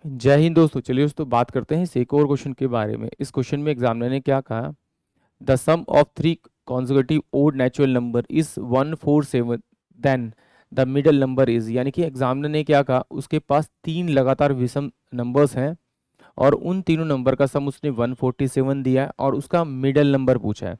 जय हिंद दोस्तों। चलिए दोस्तों बात करते हैं इस एक और क्वेश्चन के बारे में। इस क्वेश्चन में एग्जामिनर ने क्या कहा, the sum of three consecutive odd natural number is 147, then the middle number is, यानी कि एग्जामिनर ने क्या कहा, उसके पास तीन लगातार विषम नंबर्स हैं और उन तीनों नंबर का सम उसने 147 दिया है और उसका मिडल नंबर पूछा है।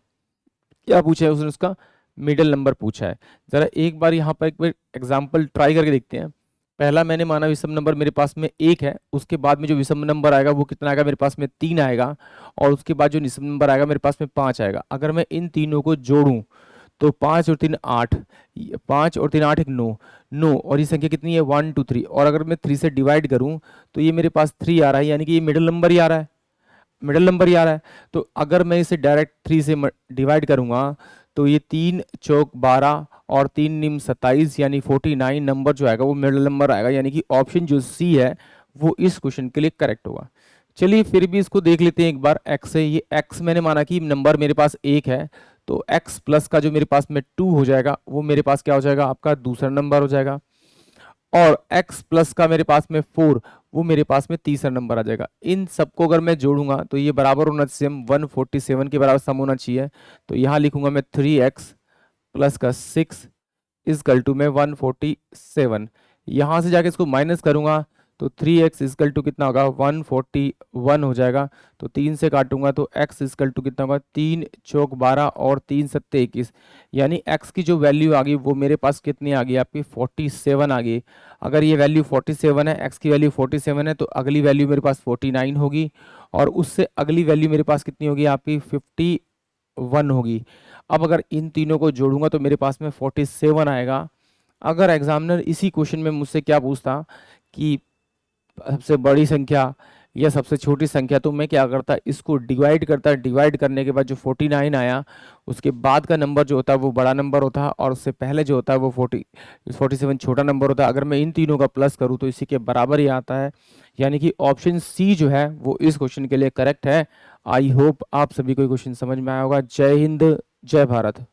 क्या पूछा है उसने, उसका मिडल नंबर पूछा है। जरा एक बार यहाँ पर एक बार एग्जाम्पल ट्राई करके देखते हैं। पहला मैंने माना विषम नंबर मेरे पास में एक है, उसके बाद में जो विषम नंबर आएगा वो कितना आएगा, मेरे पास में तीन आएगा, और उसके बाद जो निषम नंबर आएगा मेरे पास में पाँच आएगा। अगर मैं इन तीनों को जोड़ूं तो पाँच और तीन आठ, पाँच और तीन आठ, एक नौ, नौ, और ये संख्या कितनी है, वन टू थ्री, और अगर मैं थ्री से डिवाइड करूं तो ये मेरे पास थ्री आ रहा है, यानी कि ये मिडिल नंबर ही आ रहा है, मिडिल नंबर ही आ रहा है। तो अगर मैं इसे डायरेक्ट थ्री से डिवाइड करूंगा तो ये तीन चौक 12 और तीन निम 27, यानी 49 नंबर जो आएगा वो मिडिल नंबर आएगा, यानी कि ऑप्शन जो सी है वो इस क्वेश्चन के लिए करेक्ट होगा। चलिए फिर भी इसको देख लेते हैं एक बार एक्स से। ये एक्स मैंने माना कि नंबर मेरे पास एक है, तो एक्स प्लस का जो मेरे पास में टू हो जाएगा वो मेरे पास क्या हो जाएगा, आपका दूसरा नंबर हो जाएगा। और x प्लस का मेरे पास में फोर, वो मेरे पास में तीसरा नंबर आ जाएगा। इन सबको अगर मैं जोड़ूंगा तो ये बराबर होना चाहिए, 147 के बराबर सम होना चाहिए। तो यहाँ लिखूंगा मैं 3x प्लस का 6 इजकल टू में 147। यहाँ से जाके इसको माइनस करूंगा तो 3x इजकल टू कितना होगा, 141 हो जाएगा। तो तीन से काटूंगा तो x इजकल टू कितना होगा, तीन चौक 12 और तीन सत्ते 21, यानी x की जो वैल्यू आ गई वो मेरे पास कितनी आ गई, आपकी 47 आ गई। अगर ये वैल्यू 47 है, x की वैल्यू 47 है, तो अगली वैल्यू मेरे पास 49 होगी, और उससे अगली वैल्यू मेरे पास कितनी होगी, आपकी 51 होगी। अब अगर इन तीनों को जोड़ूंगा तो मेरे पास में 47 आएगा। अगर एग्जामिनर इसी क्वेश्चन में मुझसे क्या पूछता कि सबसे बड़ी संख्या या सबसे छोटी संख्या, तो मैं क्या करता, इसको डिवाइड करता, डिवाइड करने के बाद जो 49 आया उसके बाद का नंबर जो होता है वो बड़ा नंबर होता है, और उससे पहले जो होता है वो 47 छोटा नंबर होता है। अगर मैं इन तीनों का प्लस करूँ तो इसी के बराबर ही आता है, यानी कि ऑप्शन सी जो है वो इस क्वेश्चन के लिए करेक्ट है। आई होप आप सभी को क्वेश्चन समझ में आया होगा। जय हिंद, जय भारत।